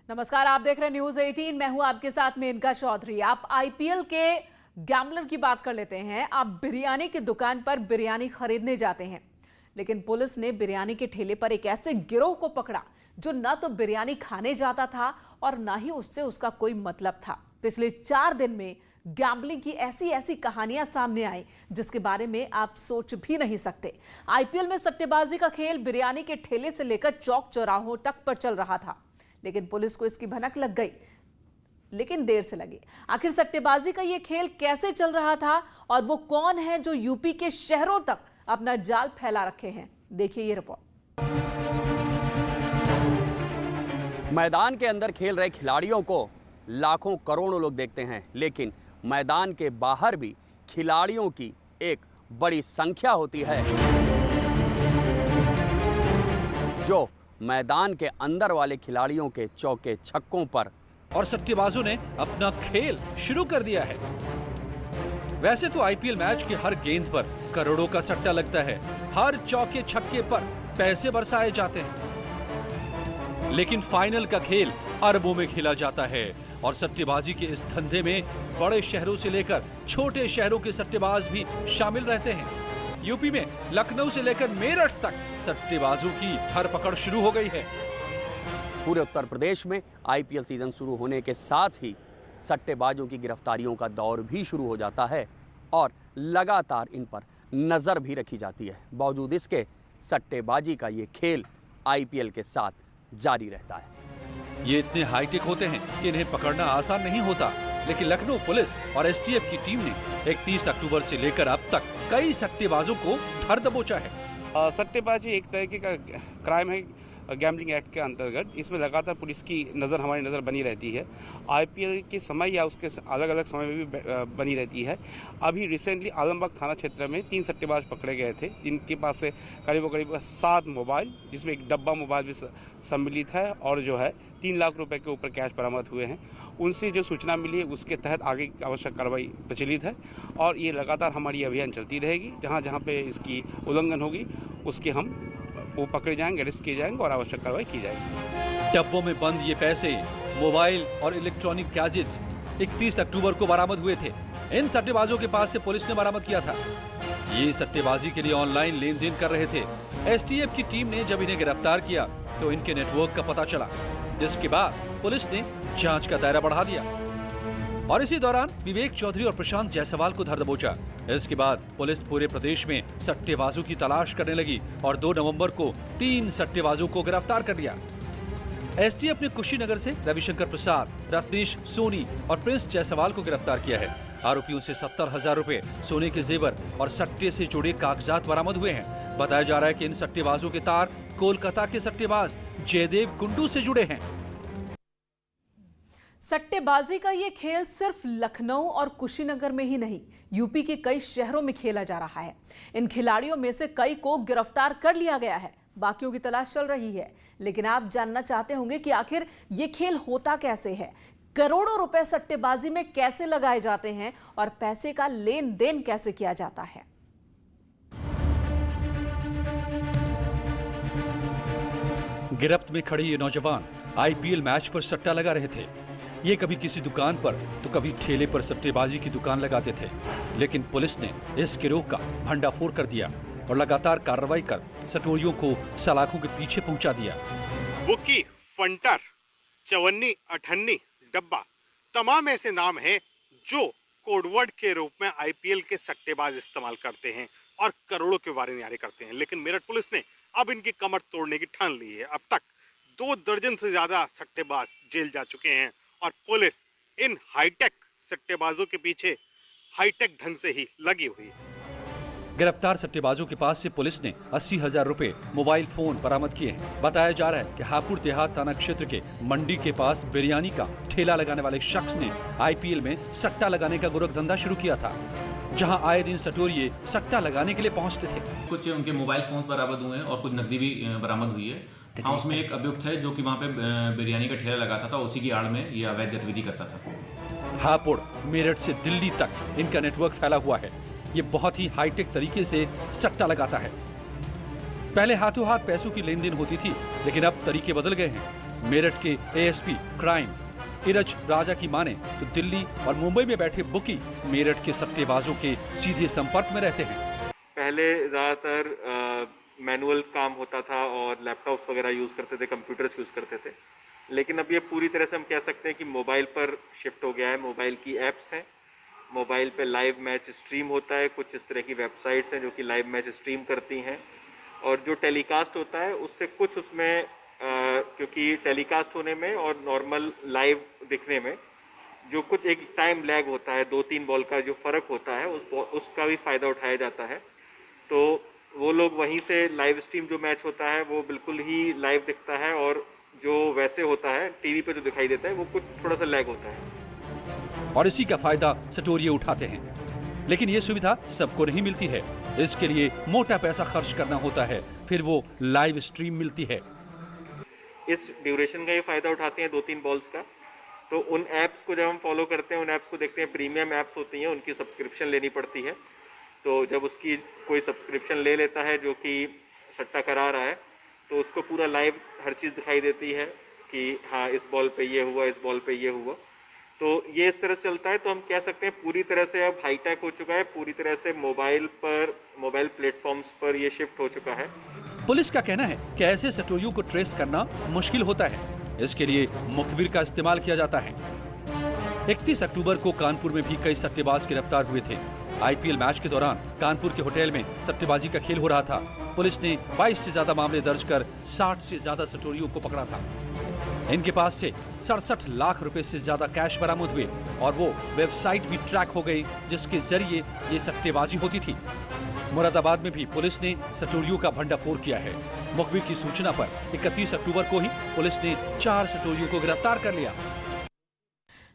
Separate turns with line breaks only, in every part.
नमस्कार, आप देख रहे हैं न्यूज 18। मैं हूं आपके साथ मेनका चौधरी। आप आईपीएल के गैम्बलर की बात कर लेते हैं। आप बिरयानी की दुकान पर बिरयानी खरीदने जाते हैं, लेकिन पुलिस ने बिरयानी के ठेले पर एक ऐसे गिरोह को पकड़ा जो न तो बिरयानी खाने जाता था और ना ही उससे उसका कोई मतलब था। पिछले 4 दिन में गैम्बलिंग की ऐसी ऐसी कहानियां सामने आई जिसके बारे में आप सोच भी नहीं सकते। आईपीएल में सट्टेबाजी का खेल बिरयानी के ठेले से लेकर चौक चौराहों तक पर चल रहा था, लेकिन पुलिस को इसकी भनक लग गई, लेकिन देर से लगी। आखिर सट्टेबाजी का यह खेल कैसे चल रहा था और वो कौन है जो यूपी के शहरों तक अपना जाल फैला रखे हैं, देखिए ये रिपोर्ट।
मैदान के अंदर खेल रहे खिलाड़ियों को लाखों करोड़ों लोग देखते हैं, लेकिन मैदान के बाहर भी खिलाड़ियों की एक बड़ी संख्या होती है जो मैदान के अंदर वाले खिलाड़ियों के चौके छक्कों पर
और सट्टेबाजों ने अपना खेल शुरू कर दिया है। वैसे तो आईपीएल मैच की हर गेंद पर करोड़ों का सट्टा लगता है, हर चौके छक्के पर पैसे बरसाए जाते हैं, लेकिन फाइनल का खेल अरबों में खेला जाता है। और सट्टेबाजी के इस धंधे में बड़े शहरों से लेकर छोटे शहरों के सट्टेबाज भी शामिल रहते हैं। यूपी में लखनऊ से लेकर मेरठ तक सट्टेबाजों की धरपकड़ शुरू हो गई है।
पूरे उत्तर प्रदेश में आईपीएल सीजन शुरू होने के साथ ही सट्टेबाजों की गिरफ्तारियों का दौर भी शुरू हो जाता है और लगातार इन पर नजर भी रखी जाती है। बावजूद इसके सट्टेबाजी का ये खेल आईपीएल के साथ जारी रहता है।
ये इतने हाईटेक होते हैं कि इन्हें पकड़ना आसान नहीं होता, लेकिन लखनऊ पुलिस और एसटीएफ की टीम ने 31 अक्टूबर से लेकर अब तक कई सट्टेबाजों को धर दबोचा है।
सट्टेबाजी एक तरीके का क्राइम है गैम्बलिंग एक्ट के अंतर्गत। इसमें लगातार पुलिस की नज़र, हमारी नज़र बनी रहती है। आईपीएल के समय या उसके अलग अलग समय में भी बनी रहती है। अभी रिसेंटली आलमबाग थाना क्षेत्र में 3 सट्टेबाज पकड़े गए थे, जिनके पास से करीब 7 मोबाइल, जिसमें एक डब्बा मोबाइल भी सम्मिलित है, और जो है 3 लाख रुपए के ऊपर कैश बरामद हुए हैं। उनसे जो सूचना मिली है उसके तहत आगे की आवश्यक कार्रवाई प्रचलित है, और ये लगातार हमारी अभियान चलती रहेगी। जहाँ जहाँ पे इसकी उल्लंघन होगी उसके हम वो पकड़े जाएंगे, अरेस्ट किए जाएंगे और आवश्यक कार्रवाई की जाएगी।
डब्बों में बंद ये पैसे, मोबाइल और इलेक्ट्रॉनिक गैजेट्स 31 अक्टूबर को बरामद हुए थे। इन सट्टेबाजों के पास से पुलिस ने बरामद किया था। ये सट्टेबाजी के लिए ऑनलाइन लेन देन कर रहे थे। एसटीएफ की टीम ने जब इन्हें गिरफ्तार किया तो इनके नेटवर्क का पता चला, जिसके बाद पुलिस ने जांच का दायरा बढ़ा दिया और इसी दौरान विवेक चौधरी और प्रशांत जायसवाल को धर दबोचा। इसके बाद पुलिस पूरे प्रदेश में सट्टेबाजों की तलाश करने लगी और 2 नवंबर को 3 सट्टेबाजों को गिरफ्तार कर लिया। एसटीएफ ने कुशीनगर से रविशंकर प्रसाद, रत्नेश सोनी और प्रिंस जायसवाल को गिरफ्तार किया है। आरोपियों से 70,000 रुपए, सोने के जेवर और सट्टे से जुड़े कागजात बरामद हुए हैं। बताया जा रहा है कि इन सट्टेबाजों के तार कोलकाता के सट्टेबाज जयदेव कुंडू से जुड़े हैं।
सट्टेबाजी का ये खेल सिर्फ लखनऊ और कुशीनगर में ही नहीं, यूपी के कई शहरों में खेला जा रहा है। इन खिलाड़ियों में से कई को गिरफ्तार कर लिया गया है, बाकियों की तलाश चल रही है। लेकिन आप जानना चाहते होंगे कि आखिर ये खेल होता कैसे है, करोड़ों रुपए सट्टेबाजी में कैसे लगाए जाते हैं और पैसे का लेन देन कैसे किया जाता है।
गिरफ्त में खड़े ये नौजवान आईपीएल मैच पर सट्टा लगा रहे थे। ये कभी किसी दुकान पर तो कभी ठेले पर सट्टेबाजी की दुकान लगाते थे, लेकिन पुलिस ने इस गिरोह का भंडाफोड़ कर दिया और लगातार कार्रवाई कर सटोरियों को सलाखों के पीछे पहुंचा दिया।
बुक्की, फंटर, चवन्नी, अठन्नी, डब्बा, तमाम ऐसे नाम हैं जो कोडवर्ड के रूप में आईपीएल के सट्टेबाज इस्तेमाल करते हैं और करोड़ों के वारे न्यारे करते हैं। लेकिन मेरठ पुलिस ने अब इनकी कमर तोड़ने की ठान ली है। अब तक 2 दर्जन से ज्यादा सट्टेबाज जेल जा चुके हैं और पुलिस इन हाईटेक सट्टेबाजों के पीछे हाईटेक ढंग से ही लगी हुई है।
गिरफ्तार सट्टेबाजों के पास से पुलिस ने 80,000 रुपए, मोबाइल फोन बरामद किए हैं। बताया जा रहा है कि हापुड़ देहात थाना क्षेत्र के मंडी के पास बिरयानी का ठेला लगाने वाले शख्स ने आईपीएल में सट्टा लगाने का गोरख धंधा शुरू किया था, जहां आए दिन सटोरिये सट्टा लगाने के लिए पहुंचते थे।
कुछ उनके मोबाइल फोन बरामद हुए हैं और कुछ नकदी भी बरामद हुई है। हाँ, उसमें एक अभियुक्त है जो कि वहाँ पे बिरयानी का ठेला लगाता था, उसी की आड़ में ये अवैध गतिविधि करता था।
हापुड़, मेरठ से दिल्ली तक इनका नेटवर्क फैला हुआ है। ये बहुत ही हाईटेक तरीके से सट्टा लगाता है। पहले हाथों हाथ पैसों की लेन देन होती थी, लेकिन अब तरीके बदल गए हैं। मेरठ के एएसपी क्राइम इरज राजा की माने तो दिल्ली और मुंबई में बैठे बुकी मेरठ के सट्टेबाजों के सीधे संपर्क में रहते हैं।
पहले ज़्यादातर मैनुअल काम होता था और लैपटॉप्स वगैरह यूज़ करते थे, कंप्यूटर्स यूज़ करते थे, लेकिन अब ये पूरी तरह से हम कह सकते हैं कि मोबाइल पर शिफ्ट हो गया है। मोबाइल की ऐप्स हैं, मोबाइल पे लाइव मैच स्ट्रीम होता है, कुछ इस तरह की वेबसाइट्स हैं जो कि लाइव मैच स्ट्रीम करती हैं, और जो टेलीकास्ट होता है उससे कुछ उसमें क्योंकि टेलीकास्ट होने में और नॉर्मल लाइव दिखने में जो कुछ एक टाइम लैग होता है, 2-3 बॉल का जो फ़र्क होता है उसका भी फ़ायदा उठाया जाता है। तो वो लोग वहीं से लाइव स्ट्रीम जो मैच होता है वो बिल्कुल ही लाइव दिखता है, और जो वैसे होता है टीवी पे जो दिखाई देता है वो कुछ थोड़ा सा लैग होता है।
और इसी का फायदा सटोरिये उठाते हैं, लेकिन ये सुविधा सबको नहीं मिलती है। इसके लिए मोटा पैसा खर्च करना होता है, फिर वो लाइव स्ट्रीम मिलती है।
इस ड्यूरेशन का ये फ़ायदा उठाते हैं 2-3 बॉल्स का। तो उन ऐप्स को जब हम फॉलो करते हैं, उन ऐप्स को देखते हैं, प्रीमियम ऐप्स होती हैं, उनकी सब्सक्रिप्शन लेनी पड़ती है। तो जब उसकी कोई सब्सक्रिप्शन ले लेता है जो कि सट्टा करा रहा है, तो उसको पूरा लाइव हर चीज़ दिखाई देती है कि हाँ इस बॉल पे ये हुआ, इस बॉल पे ये हुआ। तो ये इस तरह से चलता है। तो हम कह सकते हैं पूरी तरह से अब हाईटेक हो चुका है, पूरी तरह से मोबाइल प्लेटफॉर्म्स पर ये शिफ्ट हो चुका है।
पुलिस का कहना है कि ऐसे सटोरियों को ट्रेस करना मुश्किल होता है, इसके लिए मुखबिर का इस्तेमाल किया जाता है। 31 अक्टूबर को कानपुर में भी कई सट्टेबाज गिरफ्तार हुए थे। आईपीएल मैच के दौरान कानपुर के होटल में सट्टेबाजी का खेल हो रहा था। पुलिस ने 22 से ज्यादा मामले दर्ज कर 60 से ज्यादा सटोरियों को पकड़ा था। इनके पास से 67 लाख रुपए से ज्यादा कैश बरामद हुए और वो वेबसाइट भी ट्रैक हो गई जिसके जरिए ये सट्टेबाजी होती थी। मुरादाबाद में भी पुलिस ने सटोरियों का भंडाफोड़ किया है। मुखबिर की सूचना पर 31 अक्टूबर को ही पुलिस ने 4 सटोरियों को गिरफ्तार कर लिया।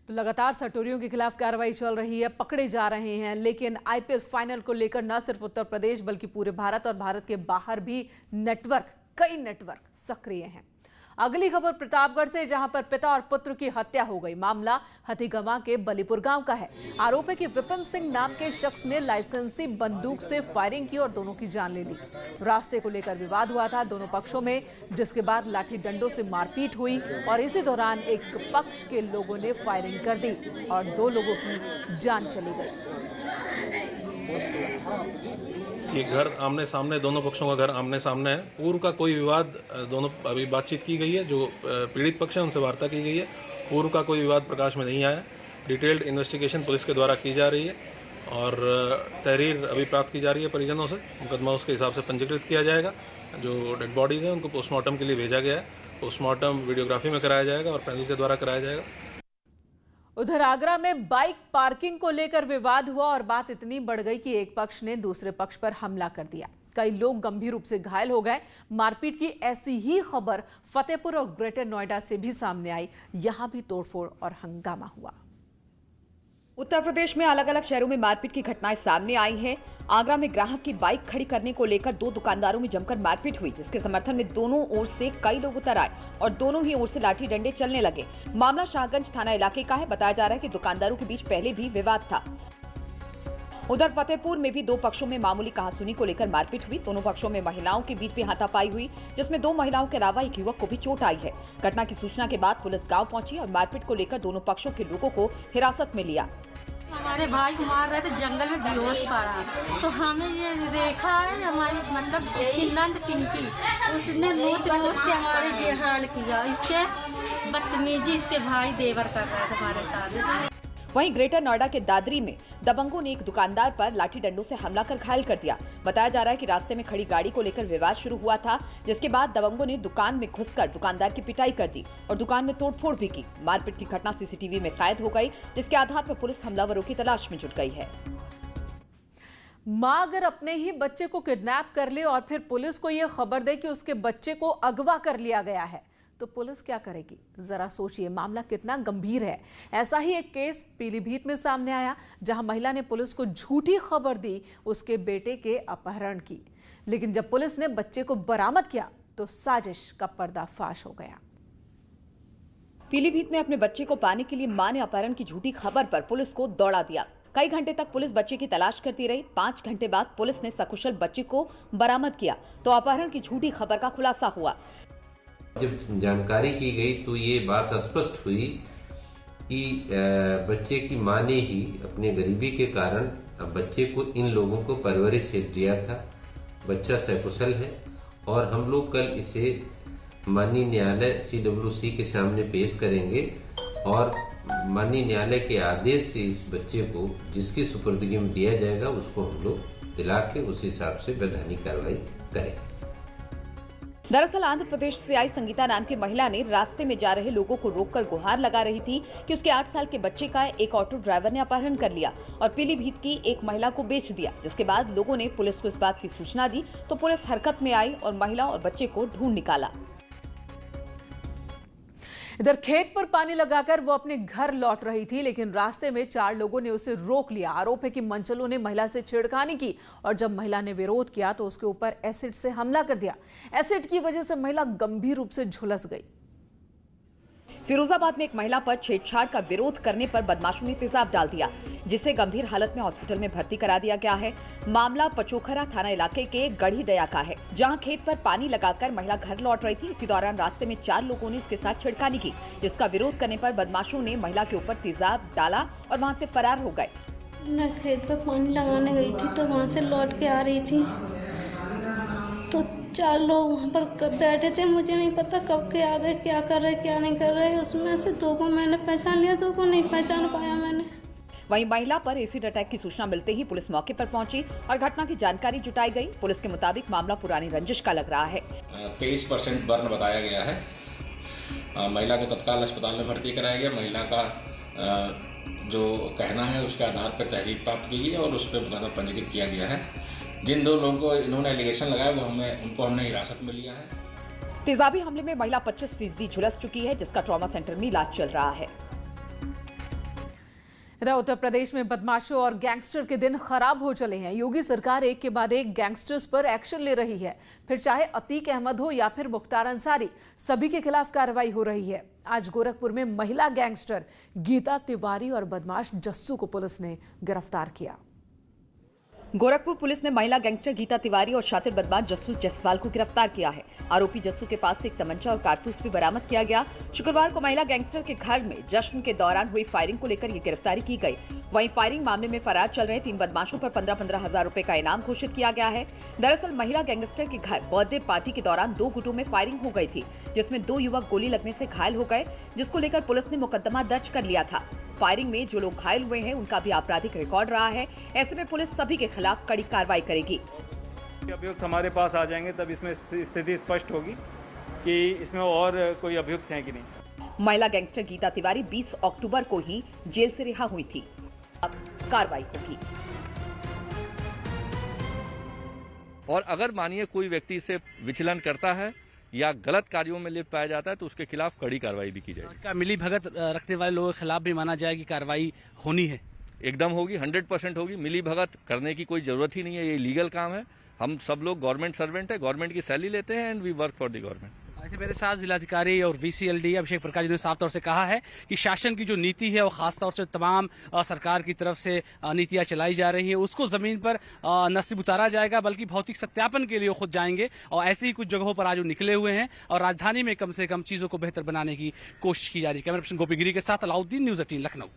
तो लगातार सटोरियों के खिलाफ कार्रवाई चल रही है, पकड़े जा रहे हैं, लेकिन आईपीएल फाइनल को लेकर न सिर्फ उत्तर प्रदेश बल्कि पूरे भारत और भारत के बाहर भी कई नेटवर्क सक्रिय हैं। अगली खबर प्रतापगढ़ से, जहां पर पिता और पुत्र की हत्या हो गई। मामला हथीगवां के बलीपुर गांव का है। आरोप है कि विपिन सिंह नाम के शख्स ने लाइसेंसी बंदूक से फायरिंग की और दोनों की जान ले ली। रास्ते को लेकर विवाद हुआ था दोनों पक्षों में, जिसके बाद लाठी डंडों से मारपीट हुई और इसी दौरान एक पक्ष के लोगों ने फायरिंग कर दी और 2 लोगों की जान चली गई।
ये घर आमने सामने, दोनों पक्षों का घर आमने सामने है। पूर्व का कोई विवाद, दोनों अभी बातचीत की गई है, जो पीड़ित पक्ष है उनसे वार्ता की गई है। पूर्व का कोई विवाद प्रकाश में नहीं आया। डिटेल्ड इन्वेस्टिगेशन पुलिस के द्वारा की जा रही है और तहरीर अभी प्राप्त की जा रही है परिजनों से। मुकदमा उसके हिसाब से पंजीकृत किया जाएगा। जो डेड बॉडीज हैं उनको पोस्टमार्टम के लिए भेजा गया है। पोस्टमार्टम वीडियोग्राफी में कराया जाएगा और पैनल के द्वारा कराया जाएगा।
उधर आगरा में बाइक पार्किंग को लेकर विवाद हुआ और बात इतनी बढ़ गई कि एक पक्ष ने दूसरे पक्ष पर हमला कर दिया। कई लोग गंभीर रूप से घायल हो गए। मारपीट की ऐसी ही खबर फतेहपुर और ग्रेटर नोएडा से भी सामने आई। यहां भी तोड़फोड़ और हंगामा हुआ।
उत्तर प्रदेश में अलग अलग शहरों में मारपीट की घटनाएं सामने आई हैं। आगरा में ग्राहक की बाइक खड़ी करने को लेकर 2 दुकानदारों में जमकर मारपीट हुई, जिसके समर्थन में दोनों ओर से कई लोग उतर आए और दोनों ही ओर से लाठी डंडे चलने लगे। मामला शाहगंज थाना इलाके का है। बताया जा रहा है कि दुकानदारों के बीच पहले भी विवाद था। उधर फतेहपुर में भी 2 पक्षों में मामूली कहासुनी को लेकर मारपीट हुई। दोनों पक्षों में महिलाओं के बीच भी हाथापाई हुई, जिसमें 2 महिलाओं के अलावा एक युवक को भी चोट आई है। घटना की सूचना के बाद पुलिस गांव पहुंची और मारपीट को लेकर दोनों पक्षों के लोगों को हिरासत में लिया।
हमारे भाई मार रहे थे, जंगल में बेहोश पड़ा, तो हमें ये देखा है हमारी मतलब इसकी नंद पिंकी, उसने नोच के हमारे ये हाल किया। इसके बदतमीजी इसके भाई देवर कर रहे थे हमारे साथ।
वहीं ग्रेटर नोएडा के दादरी में दबंगों ने एक दुकानदार पर लाठी डंडों से हमला कर घायल कर दिया। बताया जा रहा है कि रास्ते में खड़ी गाड़ी को लेकर विवाद शुरू हुआ था, जिसके बाद दबंगों ने दुकान में घुसकर दुकानदार की पिटाई कर दी और दुकान में तोड़फोड़ भी की। मारपीट की घटना सीसीटीवी में कैद हो गई, जिसके आधार पर पुलिस हमलावरों की तलाश में जुट गई है।
मां अगर अपने ही बच्चे को किडनैप कर ले और फिर पुलिस को यह खबर दे कि उसके बच्चे को अगवा कर लिया गया है, तो पुलिस क्या करेगी? जरा सोचिए, मामला कितना गंभीर है। ऐसा ही एक केस पीलीभीत में सामने आया, जहां महिला ने पुलिस को झूठी खबर दी उसके बेटे के अपहरण की, लेकिन जब पुलिस ने बच्चे को बरामद किया तो साजिश का पर्दाफाश हो गया।
पीलीभीत में अपने बच्चे को पाने के लिए मां ने अपहरण की झूठी खबर पर पुलिस को दौड़ा दिया। कई घंटे तक पुलिस बच्चे की तलाश करती रही। 5 घंटे बाद पुलिस ने सकुशल बच्चे को बरामद किया तो अपहरण की झूठी खबर का खुलासा हुआ।
जब जानकारी की गई तो ये बात स्पष्ट हुई कि बच्चे की मां ने ही अपने गरीबी के कारण बच्चे को इन लोगों को परवरिश से दिया था। बच्चा सकुशल है और हम लोग कल इसे माननीय न्यायालय CWC के सामने पेश करेंगे और माननीय न्यायालय के आदेश से इस बच्चे को जिसकी सुपुर्दगी में दिया जाएगा उसको हम लोग दिला के उस हिसाब से वैधानिक कार्रवाई करेंगे।
दरअसल आंध्र प्रदेश से आई संगीता नाम की महिला ने रास्ते में जा रहे लोगों को रोककर गुहार लगा रही थी कि उसके 8 साल के बच्चे का एक ऑटो ड्राइवर ने अपहरण कर लिया और पीलीभीत की एक महिला को बेच दिया। जिसके बाद लोगों ने पुलिस को इस बात की सूचना दी तो पुलिस हरकत में आई और महिला और बच्चे को ढूंढ निकाला।
इधर खेत पर पानी लगाकर वो अपने घर लौट रही थी, लेकिन रास्ते में 4 लोगों ने उसे रोक लिया। आरोप है कि मंचलों ने महिला से छेड़खानी की और जब महिला ने विरोध किया तो उसके ऊपर एसिड से हमला कर दिया। एसिड की वजह से महिला गंभीर रूप से झुलस गई।
फिरोजाबाद में एक महिला पर छेड़छाड़ का विरोध करने पर बदमाशों ने तेजाब डाल दिया, जिसे गंभीर हालत में हॉस्पिटल में भर्ती करा दिया गया है। मामला पचोखरा थाना इलाके के गढ़ी दया का है, जहां खेत पर पानी लगाकर महिला घर लौट रही थी। इसी दौरान रास्ते में 4 लोगों ने उसके साथ छेड़खानी की, जिसका विरोध करने पर बदमाशों ने महिला के ऊपर तेजाब डाला और वहां से फरार हो गए।
मैं खेत पर पानी लगाने गई थी तो वहाँ से लौट के आ रही थी तो 4 लोग वहाँ पर बैठे थे। मुझे नहीं पता कब के आ गए, क्या कर रहे क्या नहीं कर रहे। उसमें से 2 को मैंने पहचान लिया, 2 को नहीं पहचान पाया मैंने।
वहीं महिला पर एसिड अटैक की सूचना मिलते ही पुलिस मौके पर पहुंची और घटना की जानकारी जुटाई गई। पुलिस के मुताबिक मामला पुरानी रंजिश का लग रहा है।
23% बर्न बताया गया है। महिला को तत्काल अस्पताल में भर्ती कराया गया। महिला का जो कहना है उसके आधार पर तहरीर प्राप्त की गई और उस पर मुकदमा पंजीकृत किया गया है। जिन 2 लोगों को इन्होंने एलिगेशन लगाया वो उनको हमने हिरासत में लिया है।
तेजाबी हमले में महिला 25% झुलस चुकी है, जिसका ट्रॉमा सेंटर में इलाज चल रहा है।
उत्तर प्रदेश में बदमाशों और गैंगस्टर के दिन खराब हो चले हैं। योगी सरकार एक के बाद एक गैंगस्टर्स पर एक्शन ले रही है। फिर चाहे अतीक अहमद हो या फिर मुख्तार अंसारी, सभी के खिलाफ कार्रवाई हो रही है। आज गोरखपुर में महिला गैंगस्टर गीता तिवारी और बदमाश जस्सू को पुलिस ने गिरफ्तार किया।
गोरखपुर पुलिस ने महिला गैंगस्टर गीता तिवारी और शातिर बदमाश जस्सू जायसवाल को गिरफ्तार किया है। आरोपी जस्सू के पास से एक तमंचा और कारतूस भी बरामद किया गया। शुक्रवार को महिला गैंगस्टर के घर में जश्न के दौरान हुई फायरिंग को लेकर ये गिरफ्तारी की गई। वहीं फायरिंग मामले में फरार चल रहे 3 बदमाशों पर 15-15 हजार रुपए का इनाम घोषित किया गया है। दरअसल महिला गैंगस्टर के घर बर्थडे पार्टी के दौरान 2 गुटों में फायरिंग हो गई थी, जिसमें 2 युवक गोली लगने से घायल हो गए, जिसको लेकर पुलिस ने मुकदमा दर्ज कर लिया था। फायरिंग में जो लोग घायल हुए हैं उनका भी आपराधिक रिकॉर्ड रहा है। ऐसे में पुलिस सभी के खिलाफ कड़ी कार्रवाई करेगी।
अभियुक्त हमारे पास आ जाएंगे तब इसमें स्थिति स्पष्ट होगी कि इसमें और कोई अभियुक्त हैं कि नहीं।
महिला गैंगस्टर गीता तिवारी 20 अक्टूबर को ही जेल से रिहा हुई थी। अब कार्रवाई होगी।
और अगर मानिए कोई व्यक्ति से विचलन करता है या गलत कार्यों में लिप्त पाया जाता है तो उसके खिलाफ कड़ी कार्रवाई भी की जाएगी।
क्या मिली भगत रखने वाले लोगों के खिलाफ भी माना जाए कि कार्रवाई होनी है?
एकदम होगी, 100% होगी। मिली भगत करने की कोई जरूरत ही नहीं है, ये लीगल काम है। हम सब लोग गवर्नमेंट सर्वेंट है, गवर्नमेंट की सैलरी लेते हैं and we work for the government.
ऐसे मेरे साथ जिलाधिकारी और VCLD अभिषेक प्रकाश जी ने साफ तौर से कहा है कि शासन की जो नीति है वो खासतौर से तमाम सरकार की तरफ से नीतियां चलाई जा रही है उसको जमीन पर न सिर्फ उतारा जाएगा बल्कि भौतिक सत्यापन के लिए खुद जाएंगे। और ऐसे ही कुछ जगहों पर आज वो निकले हुए हैं और राजधानी में कम से कम चीजों को बेहतर बनाने की कोशिश की जा रही है। कैमरा पर्सन गोपी गिरी के साथ Alauddin, news 18 Lucknow.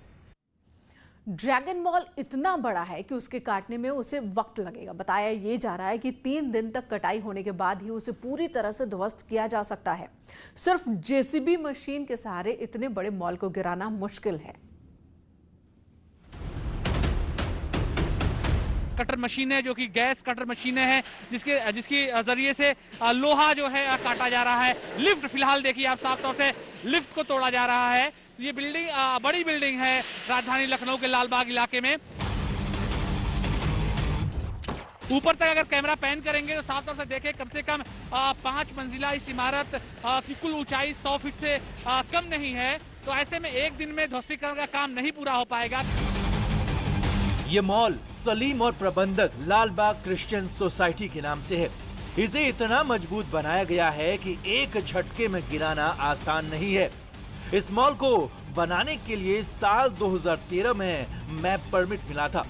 Dragon mall इतना बड़ा है कि उसके काटने में उसे वक्त लगेगा। बताया ये जा रहा है कि 3 दिन तक कटाई होने के बाद ही उसे पूरी तरह से ध्वस्त किया जा सकता है। सिर्फ JCB मशीन के सहारे इतने बड़े मॉल को गिराना मुश्किल है।
कटर मशीनें जो कि गैस कटर मशीनें हैं जिसकी जरिए से लोहा जो है काटा जा रहा है। लिफ्ट फिलहाल देखिए आप साफ तौर से लिफ्ट को तोड़ा जा रहा है। ये बिल्डिंग बड़ी बिल्डिंग है राजधानी लखनऊ के लालबाग इलाके में। ऊपर तक अगर कैमरा पैन करेंगे तो साफ तौर से देखें कम से कम 5 मंजिला इस इमारत की कुल ऊंचाई 100 फीट से कम नहीं है। तो ऐसे में एक दिन में ध्वस्तीकरण का काम नहीं पूरा हो पाएगा।
ये मॉल सलीम और प्रबंधक लालबाग क्रिश्चियन सोसाइटी के नाम से है। इसे इतना मजबूत बनाया गया है कि एक झटके में गिराना आसान नहीं है। इस मॉल को बनाने के लिए साल 2013 में मैप परमिट मिला था।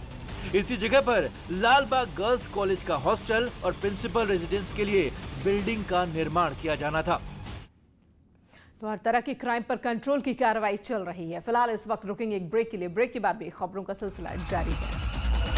इसी जगह पर लालबाग गर्ल्स कॉलेज का हॉस्टल और प्रिंसिपल रेजिडेंस के लिए बिल्डिंग का निर्माण किया जाना था।
तो हर तरह की क्राइम पर कंट्रोल की कार्रवाई चल रही है। फिलहाल इस वक्त रुकेंगे एक ब्रेक के लिए। ब्रेक के बाद भी खबरों का सिलसिला जारी है।